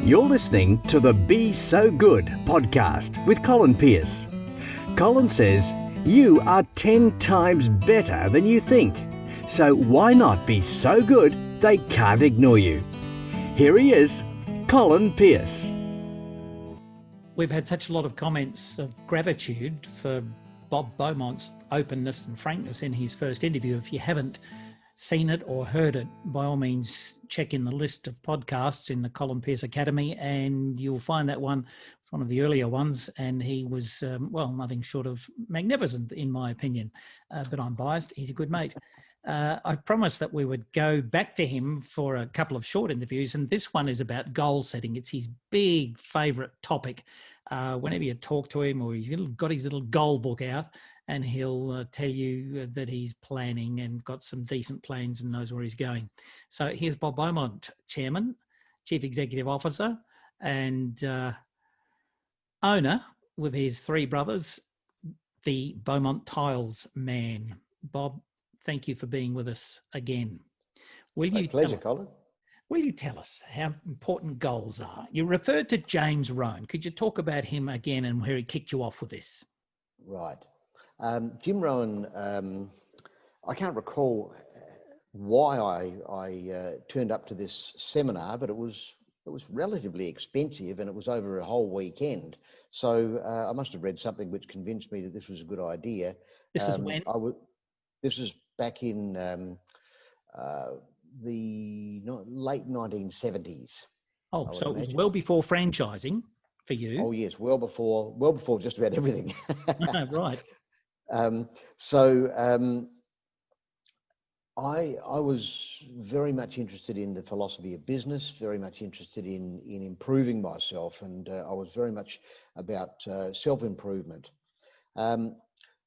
You're listening to the Be So Good podcast with Colin Pearce. Colin says you are 10 times better than you think. So why not be so good they can't ignore you? Here he is, Colin Pearce. We've had such a lot of comments of gratitude for Bob Beaumont's openness and frankness in his first interview. If you haven't seen it or heard it, by all means, check in the list of podcasts in the Colin Pearce Academy and you'll find that one. It's one of the earlier ones, and he was, nothing short of magnificent in my opinion, but I'm biased. He's a good mate. I promised that we would go back to him for a couple of short interviews, and this one is about goal setting. It's his big favourite topic. Whenever you talk to him, or he's got his little goal book out, and he'll tell you that he's planning and got some decent plans and knows where he's going. So here's Bob Beaumont, Chairman, Chief Executive Officer, and owner with his three brothers, the Beaumont Tiles man. Bob, thank you for being with us again. My pleasure, Colin. Will you tell us how important goals are? You referred to James Rohn. Could you talk about him again and where he kicked you off with this? Right. Jim Rohn, I can't recall why I turned up to this seminar, but it was relatively expensive and it was over a whole weekend. So I must have read something which convinced me that this was a good idea. This is when? This was back in the late 1970s. Oh, so it was well before franchising for you. Oh yes, well before just about everything. Right. I was very much interested in the philosophy of business, very much interested in improving myself, and I was very much about self-improvement.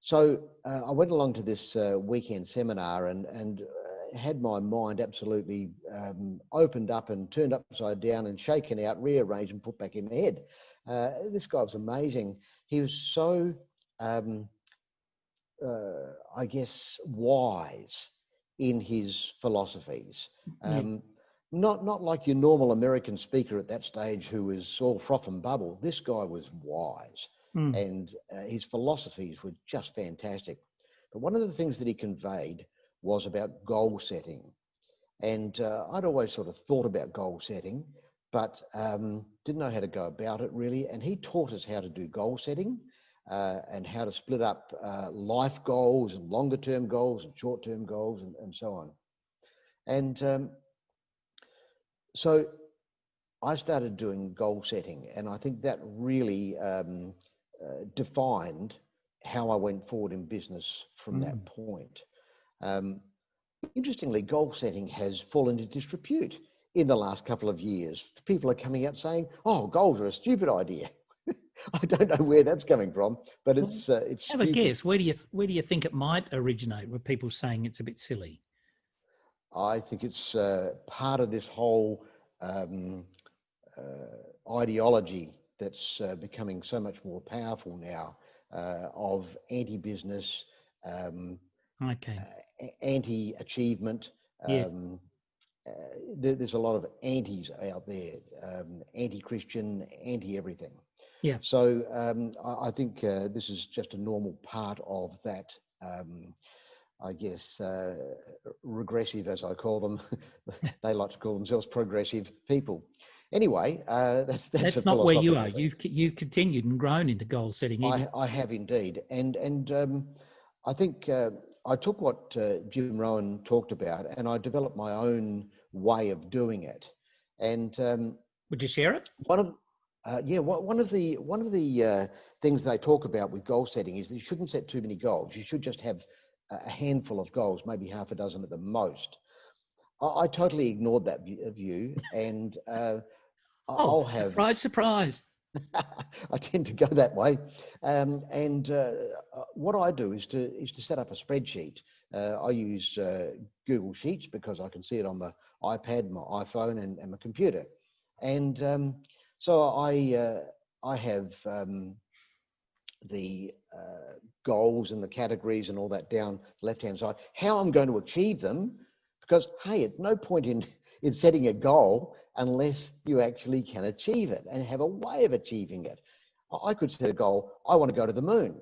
So I went along to this weekend seminar and had my mind absolutely opened up and turned upside down and shaken out, rearranged and put back in my head. This guy was amazing. He was so, I guess, wise in his philosophies. Not like your normal American speaker at that stage who was all froth and bubble. This guy was wise. And his philosophies were just fantastic. But one of the things that he conveyed was about goal setting. And I'd always sort of thought about goal setting, but didn't know how to go about it really. And he taught us how to do goal setting and how to split up life goals and longer term goals and short term goals and so on. And so I started doing goal setting, and I think that really defined how I went forward in business from that point. Interestingly, goal setting has fallen into disrepute in the last couple of years. People are coming out saying, "Oh, goals are a stupid idea." I don't know where that's coming from, but it's Have stupid. a guess. Where do you think it might originate? With people saying it's a bit silly? I think it's part of this whole ideology that's becoming so much more powerful now of anti-business, anti-achievement. Yes. There's a lot of antis out there, anti-Christian, anti-everything. Yeah. So I think this is just a normal part of that, I guess, regressive, as I call them. They like to call themselves progressive people. Anyway, that's not where you are. You've continued and grown into goal setting. I have indeed, and I think I took what Jim Rohn talked about, and I developed my own way of doing it. And would you share it? One of the things they talk about with goal setting is that you shouldn't set too many goals. You should just have a handful of goals, maybe half a dozen at the most. I totally ignored that view, and I'll have surprise. I tend to go that way, and what I do is to set up a spreadsheet. I use Google Sheets because I can see it on my iPad, my iPhone, and my computer, and so I have the goals and the categories and all that down the left-hand side. How I'm going to achieve them, Because, hey, it's no point in setting a goal unless you actually can achieve it and have a way of achieving it. I could set a goal, I want to go to the moon.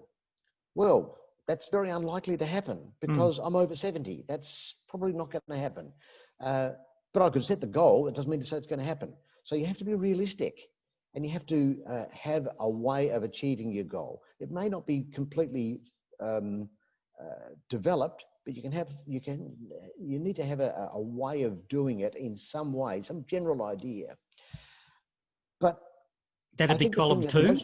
Well, that's very unlikely to happen because I'm over 70. That's probably not going to happen. But I could set the goal. It doesn't mean to say it's going to happen. So you have to be realistic, and you have to have a way of achieving your goal. It may not be completely developed, but you need to have a way of doing it in some way, some general idea. But that'd be column 2.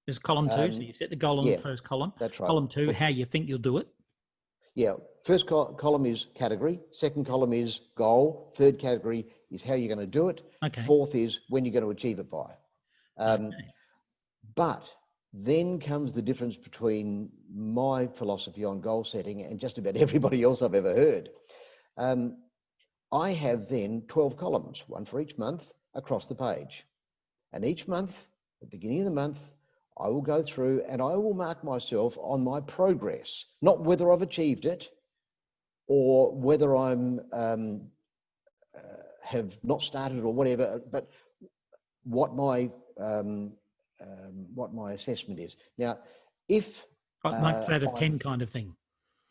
Is column 2. So you set the goal on the first column. That's right. Column 2, how you think you'll do it. Yeah. First column is category. Second column is goal. Third category is how you're going to do it. Okay. Fourth is when you're going to achieve it by. But then comes the difference between my philosophy on goal setting and just about everybody else I've ever heard. I have then 12 columns, one for each month across the page. And each month, at the beginning of the month, I will go through and I will mark myself on my progress, not whether I've achieved it or whether I'm have not started or whatever, but what my assessment is. Now, if months out of 10 kind of thing.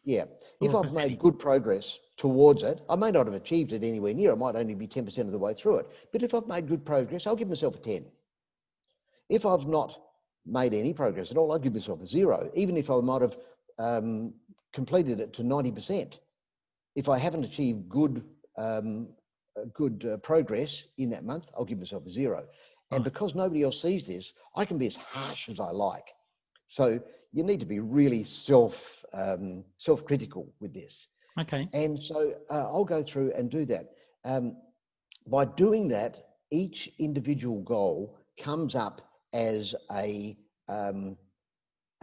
Yeah, if I've made good progress towards it, I may not have achieved it anywhere near. I might only be 10% of the way through it. But if I've made good progress, I'll give myself a 10. If I've not made any progress at all, I'll give myself a 0, even if I might have completed it to 90%. If I haven't achieved good progress in that month, I'll give myself a 0. And because nobody else sees this, I can be as harsh as I like. So you need to be really self-critical with this. Okay. And so I'll go through and do that. By doing that, each individual goal comes up as an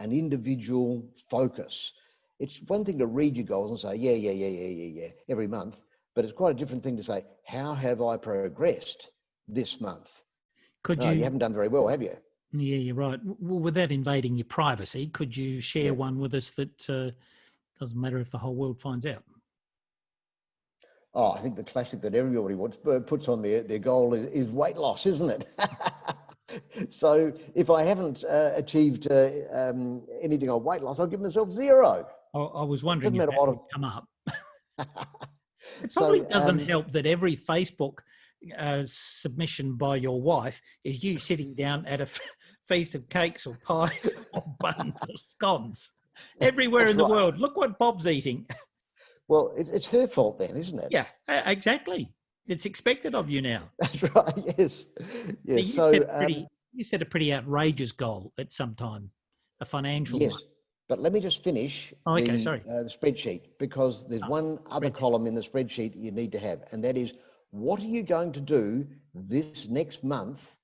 individual focus. It's one thing to read your goals and say, yeah, every month, but it's quite a different thing to say, how have I progressed this month? You haven't done very well, have you? Yeah, you're right. Well, without invading your privacy, could you share one with us that doesn't matter if the whole world finds out? I think the classic that everybody puts on their goal is weight loss, isn't it? So if I haven't achieved anything on weight loss, I'll give myself 0. I was wondering if that would come up. It probably doesn't help that every Facebook submission by your wife is you sitting down at a feast of cakes or pies or buns or scones everywhere in the world. Look what Bob's eating. Well, it's her fault then, isn't it? Yeah, exactly. It's expected of you now. That's right. Yes. So you set a pretty outrageous goal at some time, a financial one. Yes, but let me just finish the spreadsheet, because there's one other column in the spreadsheet that you need to have, and that is, what are you going to do this next month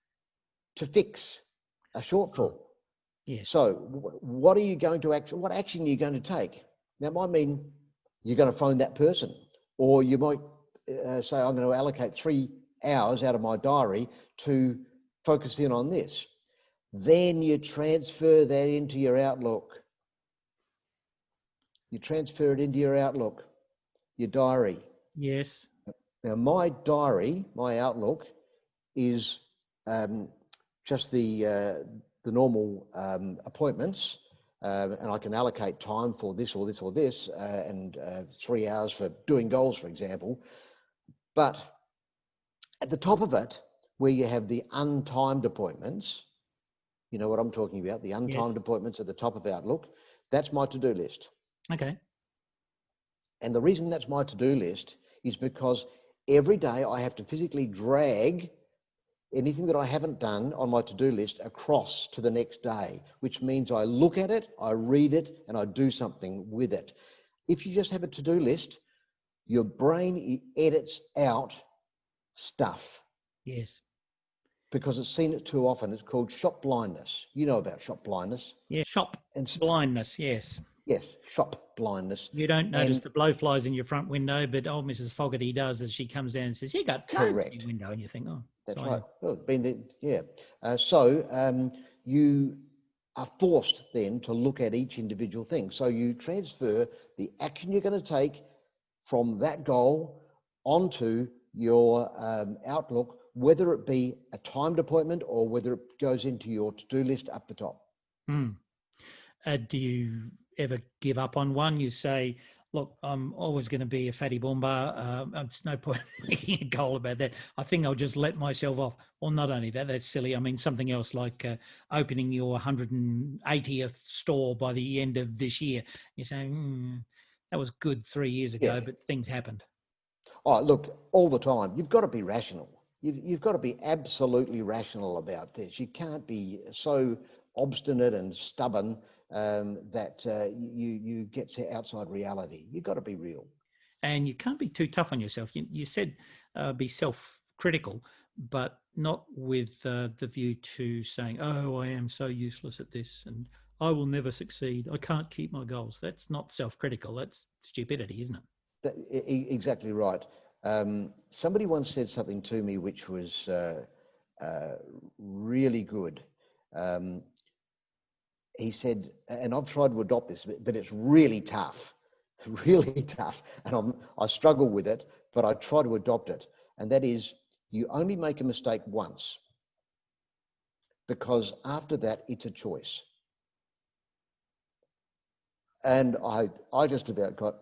to fix a shortfall? Yes. So what are you going to what action are you going to take? That might mean you're going to phone that person, or you might say, I'm going to allocate 3 hours out of my diary to focus in on this. Then you transfer that into your Outlook. You transfer it into your Outlook, your diary. Yes. Now, my diary, my Outlook, is just the normal appointments, and I can allocate time for this or this or this, and 3 hours for doing goals, for example. But at the top of it, where you have the untimed appointments, you know what I'm talking about, the untimed appointments at the top of Outlook, that's my to-do list. Okay. And the reason that's my to-do list is because every day I have to physically drag anything that I haven't done on my to-do list across to the next day, which means I look at it, I read it, and I do something with it. If you just have a to-do list, your brain edits out stuff. Yes. Because it's seen it too often. It's called shop blindness. You know about shop blindness. Yeah, blindness, yes. Yes, shop blindness. You don't notice the blowflies in your front window, but old Mrs. Fogarty does as she comes down and says, you got flies in your window, and you think, oh. That's right. So you are forced then to look at each individual thing. So you transfer the action you're going to take from that goal onto your Outlook, whether it be a timed appointment or whether it goes into your to-do list up the top. Do you ever give up on one? You say, look, I'm always going to be a fatty boomba. It's no point making a goal about that. I think I'll just let myself off. Well, not only that, that's silly. I mean, something else like opening your 180th store by the end of this year. You're saying, that was good 3 years ago, but things happened. Oh, look, all the time, you've got to be rational. You've got to be absolutely rational about this. You can't be so obstinate and stubborn that you get to outside reality. You've got to be real. And you can't be too tough on yourself. You said be self-critical, but not with the view to saying, oh, I am so useless at this and I will never succeed. I can't keep my goals. That's not self-critical. That's stupidity, isn't it? Exactly right. Somebody once said something to me which was really good. He said, and I've tried to adopt this, but it's really tough, really tough. And I struggle with it, but I try to adopt it. And that is, you only make a mistake once, because after that, it's a choice. And I just about got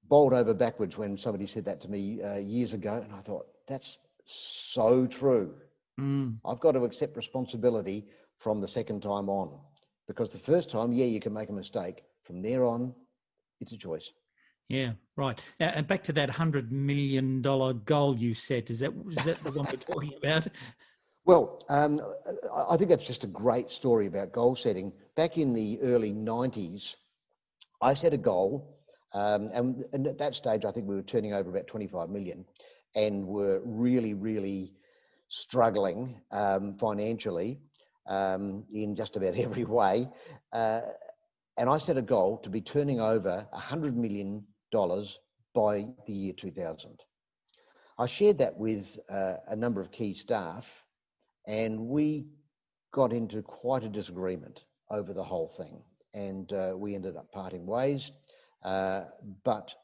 bowled over backwards when somebody said that to me years ago. And I thought, that's so true. I've got to accept responsibility from the second time on. Because the first time, you can make a mistake. From there on, it's a choice. Yeah, right. Now, and back to that $100 million goal you set, is that the one we're talking about? Well, I think that's just a great story about goal setting. Back in the early 90s, I set a goal, and at that stage, I think we were turning over about 25 million and were really, really struggling financially. In just about every way. And I set a goal to be turning over $100 million by the year 2000. I shared that with a number of key staff, and we got into quite a disagreement over the whole thing. And we ended up parting ways. But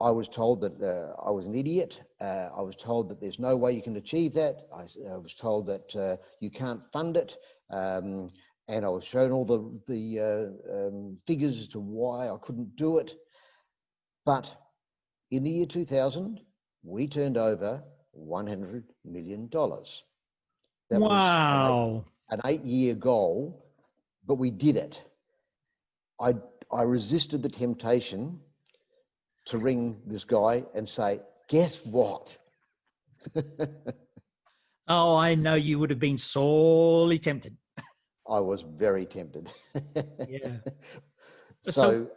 I was told that I was an idiot. I was told that there's no way you can achieve that. I was told that you can't fund it. And I was shown all the figures as to why I couldn't do it. But in the year 2000, we turned over $100 million. That wow. Was an 8-year goal, but we did it. I resisted the temptation to ring this guy and say, guess what? Oh, I know you would have been sorely tempted. I was very tempted. Yeah. So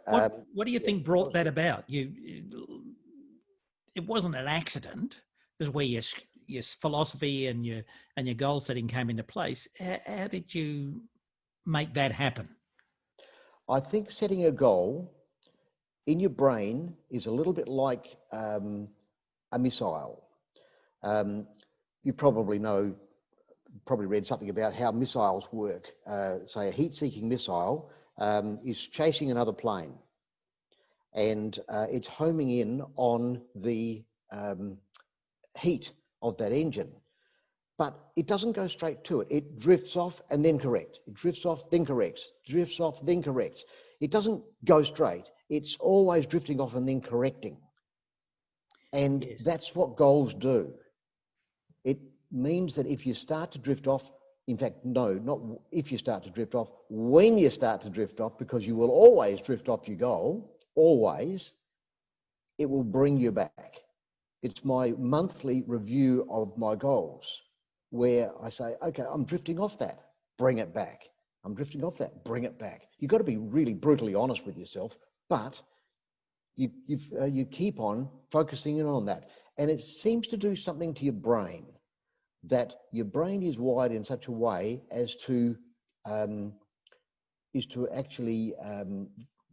what do you think brought that about? It wasn't an accident. It was where your philosophy and your goal setting came into place. How did you make that happen? I think setting a goal in your brain is a little bit like a missile. You probably read something about how missiles work. Say a heat-seeking missile is chasing another plane, and it's homing in on the heat of that engine. But it doesn't go straight to it. It drifts off and then corrects. It drifts off, then corrects. Drifts off, then corrects. It doesn't go straight. It's always drifting off and then correcting. And that's what goals do. It means that if you start to drift off, in fact, no, not if you start to drift off, when you start to drift off, because you will always drift off your goal, always, it will bring you back. It's my monthly review of my goals, where I say, okay, I'm drifting off that, bring it back. I'm drifting off that, bring it back. You've got to be really brutally honest with yourself, but you keep on focusing in on that. And it seems to do something to your brain, that your brain is wired in such a way as to actually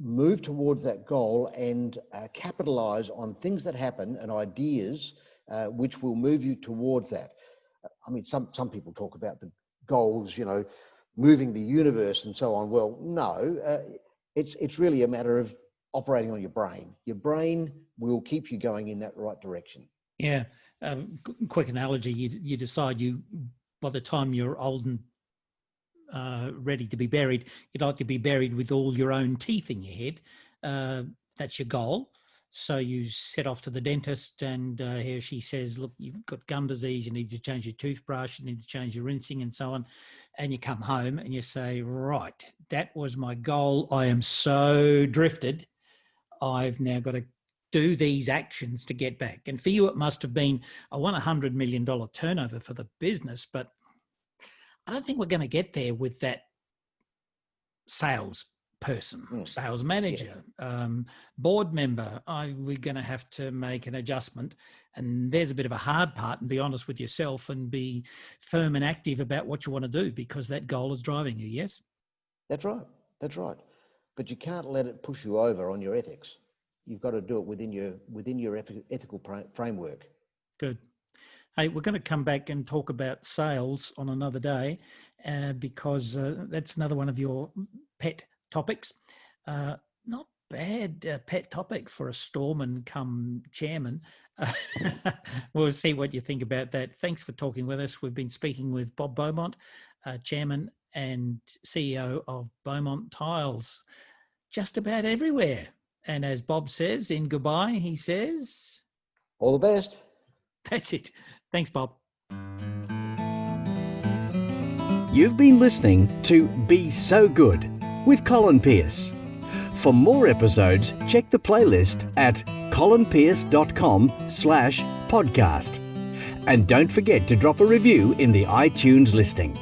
move towards that goal and capitalize on things that happen and ideas which will move you towards that. I mean, some people talk about the goals, moving the universe and so on. Well, no, it's really a matter of operating on your brain. Your brain will keep you going in that right direction. Yeah. Quick analogy, you decide by the time you're old and ready to be buried, you'd like to be buried with all your own teeth in your head. That's your goal. So you set off to the dentist, and here she says, look, you've got gum disease, you need to change your toothbrush, you need to change your rinsing and so on. And you come home and you say, right, that was my goal. I am so drifted. I've now got to do these actions to get back. And for you, it must have been, I want $100 million turnover for the business, but I don't think we're going to get there with that sales person, sales manager, board member. We're going to have to make an adjustment. And there's a bit of a hard part, and be honest with yourself and be firm and active about what you want to do, because that goal is driving you. Yes? That's right. That's right. But you can't let it push you over on your ethics. You've got to do it within your ethical framework. Good. Hey, we're going to come back and talk about sales on another day, because that's another one of your pet topics. Not bad pet topic for a storeman come chairman. We'll see what you think about that. Thanks for talking with us. We've been speaking with Bob Beaumont, chairman and CEO of Beaumont Tiles, just about everywhere. And as Bob says in goodbye, he says, all the best. That's it. Thanks, Bob. You've been listening to Be So Good with Colin Pearce. For more episodes, check the playlist at colinpearce.com/podcast. And don't forget to drop a review in the iTunes listing.